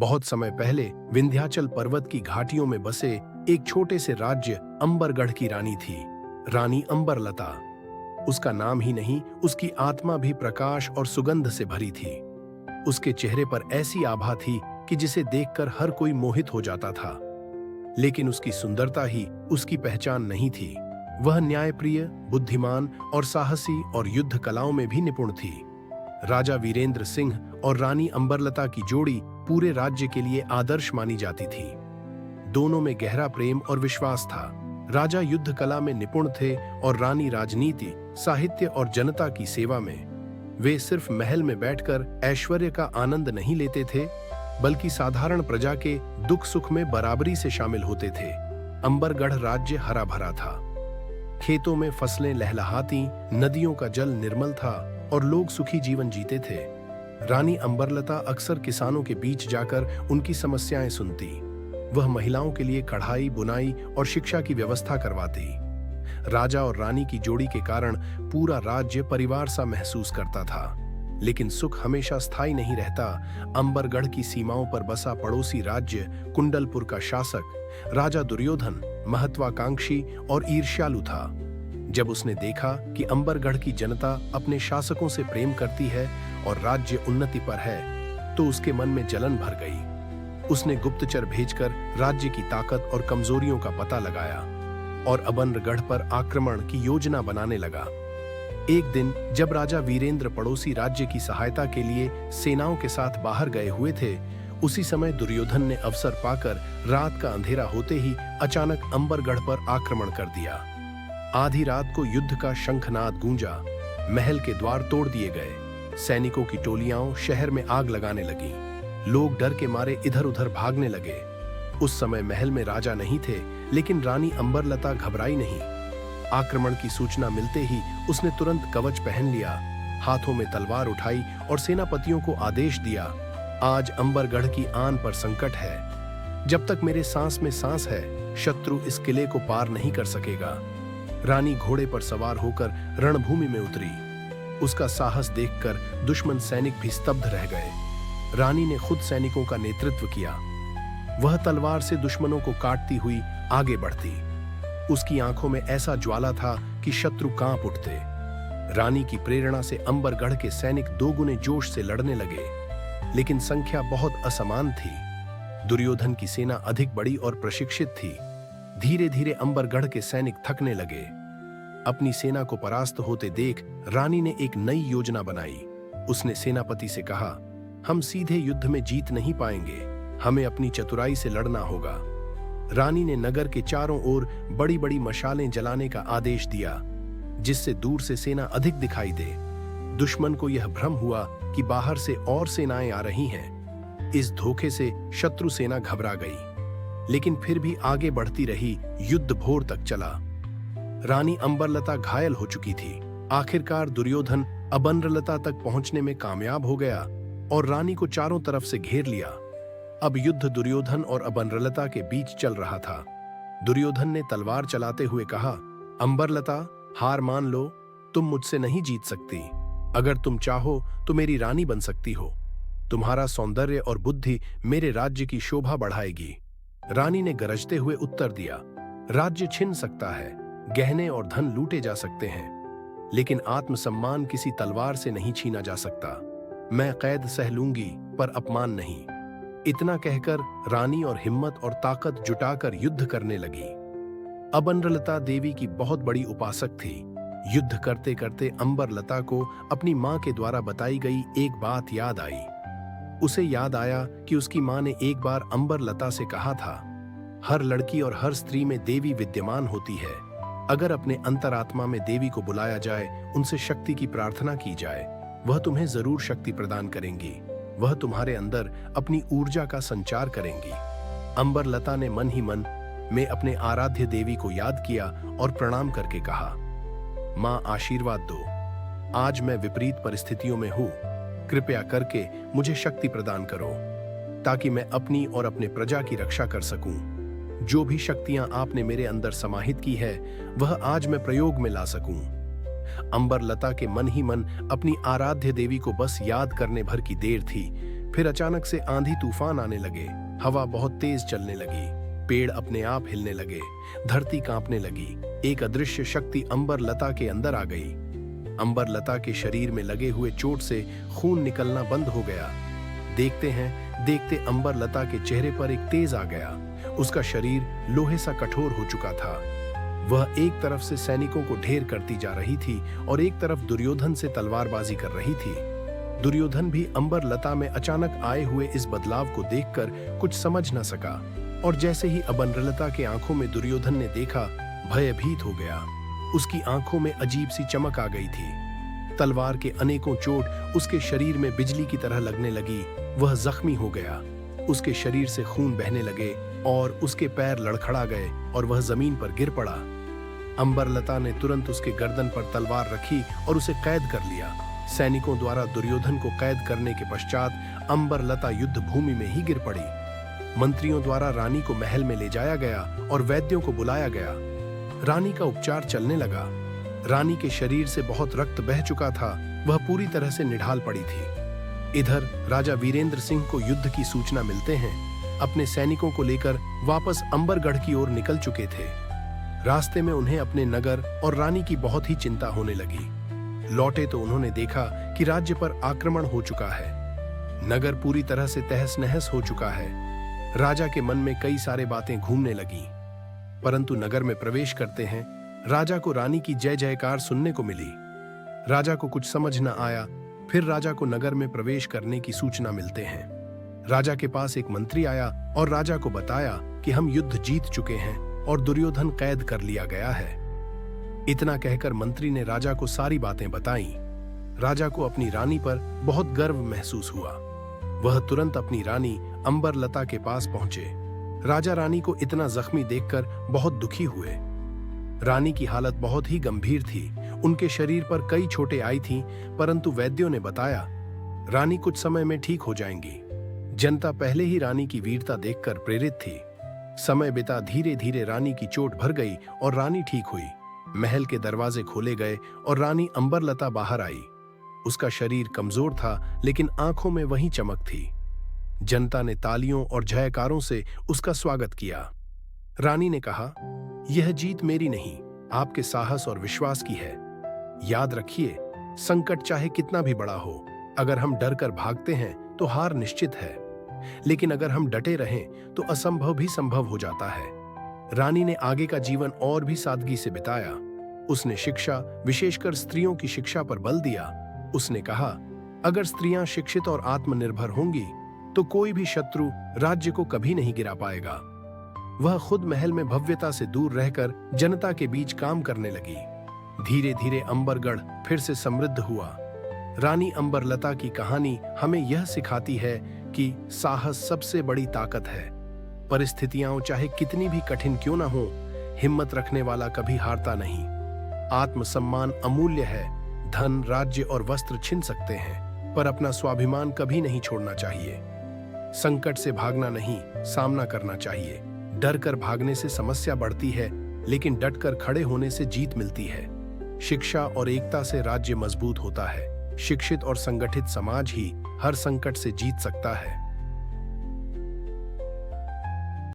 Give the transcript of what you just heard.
बहुत समय पहले विंध्याचल पर्वत की घाटियों में बसे एक छोटे से राज्य अंबरगढ़ की रानी थी, रानी अंबरलता। उसका नाम ही नहीं, उसकी आत्मा भी प्रकाश और सुगंध से भरी थी। उसके चेहरे पर ऐसी आभा थी कि जिसे देखकर हर कोई मोहित हो जाता था। लेकिन उसकी सुंदरता ही उसकी पहचान नहीं थी। वह न्यायप्रिय, बुद्धिमान और साहसी और युद्ध कलाओं में भी निपुण थी। राजा वीरेंद्र सिंह और रानी अंबरलता की जोड़ी पूरे राज्य के लिए आदर्श मानी जाती थी। दोनों में गहरा प्रेम और विश्वास था। राजा युद्ध कला में निपुण थे और रानी राजनीति, साहित्य और जनता की सेवा में। वे सिर्फ महल में बैठकर ऐश्वर्य का आनंद नहीं लेते थे, बल्कि साधारण प्रजा के दुख सुख में बराबरी से शामिल होते थे। अंबरगढ़ राज्य हरा भरा था। खेतों में फसलें लहलहाती, नदियों का जल निर्मल था और लोग सुखी जीवन जीते थे। रानी अंबरलता अक्सर किसानों के बीच जाकर उनकी समस्याएं सुनती। वह महिलाओं के लिए कढ़ाई, बुनाई और शिक्षा की व्यवस्था करवाती। राजा और रानी की जोड़ी के कारण पूरा राज्य परिवार सा महसूस करता था। लेकिन सुख हमेशा स्थायी नहीं रहता। अंबरगढ़ की सीमाओं पर बसा पड़ोसी राज्य कुंडलपुर का शासक राजा दुर्योधन महत्वाकांक्षी और ईर्ष्यालु था। जब उसने देखा कि अंबरगढ़ की जनता अपने शासकों से प्रेम करती है और राज्य उन्नति पर है, तो उसके मन में जलन भर गई। उसने गुप्तचर भेजकर राज्य की ताकत और कमजोरियों का पता लगाया और अंबरगढ़ पर आक्रमण की योजना बनाने लगा। एक दिन जब राजा वीरेंद्र पड़ोसी राज्य की सहायता के लिए सेनाओं के साथ बाहर गए हुए थे, उसी समय दुर्योधन ने अवसर पाकर रात का अंधेरा होते ही अचानक अंबरगढ़ पर आक्रमण कर दिया। आधी रात को युद्ध का शंखनाद गूंजा। महल के द्वार तोड़ दिए गए। सैनिकों की टोलियां शहर में आग लगाने लगी। लोग डर के मारे इधर उधर भागने लगे। उस समय महल में राजा नहीं थे, लेकिन रानी अंबरलता घबराई नहीं। आक्रमण की सूचना मिलते ही उसने तुरंत कवच पहन लिया, हाथों में तलवार उठाई और सेनापतियों को आदेश दिया, आज अंबरगढ़ की आन पर संकट है। जब तक मेरे सांस में सांस है, शत्रु इस किले को पार नहीं कर सकेगा। रानी घोड़े पर सवार होकर रणभूमि में उतरी। उसका साहस देखकर दुश्मन सैनिक भी स्तब्ध रह गए। रानी ने खुद सैनिकों का नेतृत्व किया। वह तलवार से दुश्मनों को काटती हुई आगे बढ़ती। उसकी आंखों में ऐसा ज्वाला था कि शत्रु कांप उठते। रानी की प्रेरणा से अंबरगढ़ के सैनिक दोगुने जोश से लड़ने लगे, लेकिन संख्या बहुत असमान थी। दुर्योधन की सेना अधिक बड़ी और प्रशिक्षित थी। धीरे धीरे अंबरगढ़ के सैनिक थकने लगे। अपनी सेना को परास्त होते देख रानी ने एक नई योजना बनाई। उसने सेनापति से कहा, हम सीधे युद्ध में जीत नहीं पाएंगे, हमें अपनी चतुराई से लड़ना होगा। रानी ने नगर के चारों ओर बड़ी बड़ी मशालें जलाने का आदेश दिया, जिससे दूर से सेना अधिक दिखाई दे। दुश्मन को यह भ्रम हुआ कि बाहर से और सेनाएं आ रही हैं। इस धोखे से शत्रु सेना घबरा गई, लेकिन फिर भी आगे बढ़ती रही। युद्ध भोर तक चला। रानी अंबरलता घायल हो चुकी थी। आखिरकार दुर्योधन अंबरलता तक पहुंचने में कामयाब हो गया और रानी को चारों तरफ से घेर लिया। अब युद्ध दुर्योधन और अंबरलता के बीच चल रहा था। दुर्योधन ने तलवार चलाते हुए कहा, अंबरलता, हार मान लो, तुम मुझसे नहीं जीत सकती। अगर तुम चाहो तो मेरी रानी बन सकती हो। तुम्हारा सौंदर्य और बुद्धि मेरे राज्य की शोभा बढ़ाएगी। रानी ने गरजते हुए उत्तर दिया, राज्य छिन सकता है, गहने और धन लूटे जा सकते हैं, लेकिन आत्मसम्मान किसी तलवार से नहीं छीना जा सकता। मैं कैद सह लूंगी, पर अपमान नहीं। इतना कहकर रानी और हिम्मत और ताकत जुटाकर युद्ध करने लगी। अंबरलता देवी की बहुत बड़ी उपासक थी। युद्ध करते करते अंबरलता को अपनी मां के द्वारा बताई गई एक बात याद आई। उसे याद आया कि उसकी मां ने एक बार अंबरलता से कहा था, हर लड़की और हर स्त्री में देवी विद्यमान होती है। अगर अपने अंतरात्मा में देवी को बुलाया जाए, उनसे शक्ति की प्रार्थना की जाए, वह तुम्हें जरूर शक्ति प्रदान करेंगी। वह तुम्हारे अंदर अपनी ऊर्जा का संचार करेंगी। अंबरलता ने मन ही मन में अपने आराध्य देवी को याद किया और प्रणाम करके कहा, मां आशीर्वाद दो, आज मैं विपरीत परिस्थितियों में हूं। कृपया करके मुझे शक्ति प्रदान करो, ताकि मैं अपनी और अपने प्रजा की रक्षा कर सकूं। जो भी शक्तियां आपने मेरे अंदर समाहित की है, वह आज मैं प्रयोग में ला सकूं। अंबरलता के मन ही मन अपनी आराध्य देवी को बस याद करने भर की देर थी फिर अचानक से आंधी तूफान आने लगे, हवा बहुत तेज चलने लगी, पेड़ अपने आप हिलने लगे, धरती कांपने लगी। एक अदृश्य शक्ति अंबर लता के अंदर आ गई। अंबर लता के शरीर में लगे हुए चोट से खून निकलना बंद हो गया। देखते अंबर लता के चेहरे पर एक तेज आ गया। उसका शरीर लोहे सा कठोर हो चुका था। वह एक तरफ से सैनिकों को ढेर करती जा रही थी और एक तरफ दुर्योधन से तलवारबाजी कर रही थी। दुर्योधन भी अंबर लता में अचानक आए हुए इस बदलाव को देखकर कुछ समझ न सका, और जैसे ही अंबरलता के आंखों में दुर्योधन ने देखा, भयभीत हो गया। उसकी आंखों में अजीब सी चमक आ गई थी। तलवार के अनेकों चोट उसके शरीर में बिजली की तरह लगने लगी। वह जख्मी हो गया। उसके शरीर से खून बहने लगे और उसके पैर लड़खड़ा गए और वह जमीन पर गिर पड़ा। अंबरलता ने तुरंत उसके गर्दन पर तलवार रखी और उसे कैद कर लिया। सैनिकों द्वारा दुर्योधन को कैद करने के पश्चात अंबरलता युद्ध भूमि में ही गिर पड़ी। मंत्रियों द्वारा रानी को महल में ले जाया गया और वैद्यों को बुलाया गया। रानी का उपचार चलने लगा। रानी के शरीर से बहुत रक्त बह चुका था। वह पूरी तरह से निढाल पड़ी थी। इधर राजा वीरेंद्र सिंह को युद्ध की सूचना मिलते हैं। अपने सैनिकों को लेकर वापस अंबरगढ़ की ओर निकल चुके थे। रास्ते में उन्हें अपने नगर और रानी की बहुत ही चिंता होने लगी। लौटे तो उन्होंने देखा कि राज्य पर आक्रमण हो चुका है। नगर पूरी तरह से तहस नहस हो चुका है। राजा के मन में कई सारे बातें घूमने लगी। परंतु नगर में प्रवेश करते हैं राजा को रानी की जय जयकार सुनने को मिली। राजा को कुछ समझ न आया। फिर राजा को नगर में प्रवेश करने की सूचना मिलते हैं। राजा के पास एक मंत्री आया और राजा को बताया कि हम युद्ध जीत चुके हैं और दुर्योधन कैद कर लिया गया है। इतना कहकर मंत्री ने राजा को सारी बातें बताई। राजा को अपनी रानी पर बहुत गर्व महसूस हुआ। वह तुरंत अपनी रानी अंबरलता के पास पहुंचे। राजा रानी को इतना जख्मी देखकर बहुत दुखी हुए। रानी की हालत बहुत ही गंभीर थी। उनके शरीर पर कई चोटें आई थीं, परंतु वैद्यों ने बताया रानी कुछ समय में ठीक हो जाएंगी। जनता पहले ही रानी की वीरता देखकर प्रेरित थी। समय बिता धीरे धीरे रानी की चोट भर गई और रानी ठीक हुई। महल के दरवाजे खोले गए और रानी अंबरलता बाहर आई। उसका शरीर कमजोर था, लेकिन आंखों में वही चमक थी। जनता ने तालियों और जयकारों से उसका स्वागत किया। रानी ने कहा, यह जीत मेरी नहीं, आपके साहस और विश्वास की है। याद रखिए, संकट चाहे कितना भी बड़ा हो, अगर हम डर कर भागते हैं तो हार निश्चित है, लेकिन अगर हम डटे रहें तो असंभव भी संभव हो जाता है। रानी ने आगे का जीवन और भी सादगी से बिताया। उसने शिक्षा, विशेषकर स्त्रियों की शिक्षा पर बल दिया। उसने कहा, अगर स्त्रियां शिक्षित और आत्मनिर्भर होंगी तो कोई भी शत्रु राज्य को कभी नहीं गिरा पाएगा। वह खुद महल में भव्यता से दूर रहकर जनता के बीच काम करने लगी। धीरे धीरे अंबरगढ़ फिर से समृद्ध हुआ। रानी अंबरलता की कहानी हमें यह सिखाती है कि साहस सबसे बड़ी ताकत है। परिस्थितियां चाहे कितनी भी कठिन क्यों ना हो, हिम्मत रखने वाला कभी हारता नहीं। आत्मसम्मान अमूल्य है। धन, राज्य और वस्त्र छिन सकते हैं, पर अपना स्वाभिमान कभी नहीं छोड़ना चाहिए। संकट से भागना नहीं, सामना करना चाहिए। डर कर भागने से समस्या बढ़ती है, लेकिन डटकर खड़े होने से जीत मिलती है। शिक्षा और एकता से राज्य मजबूत होता है। शिक्षित और संगठित समाज ही हर संकट से जीत सकता है।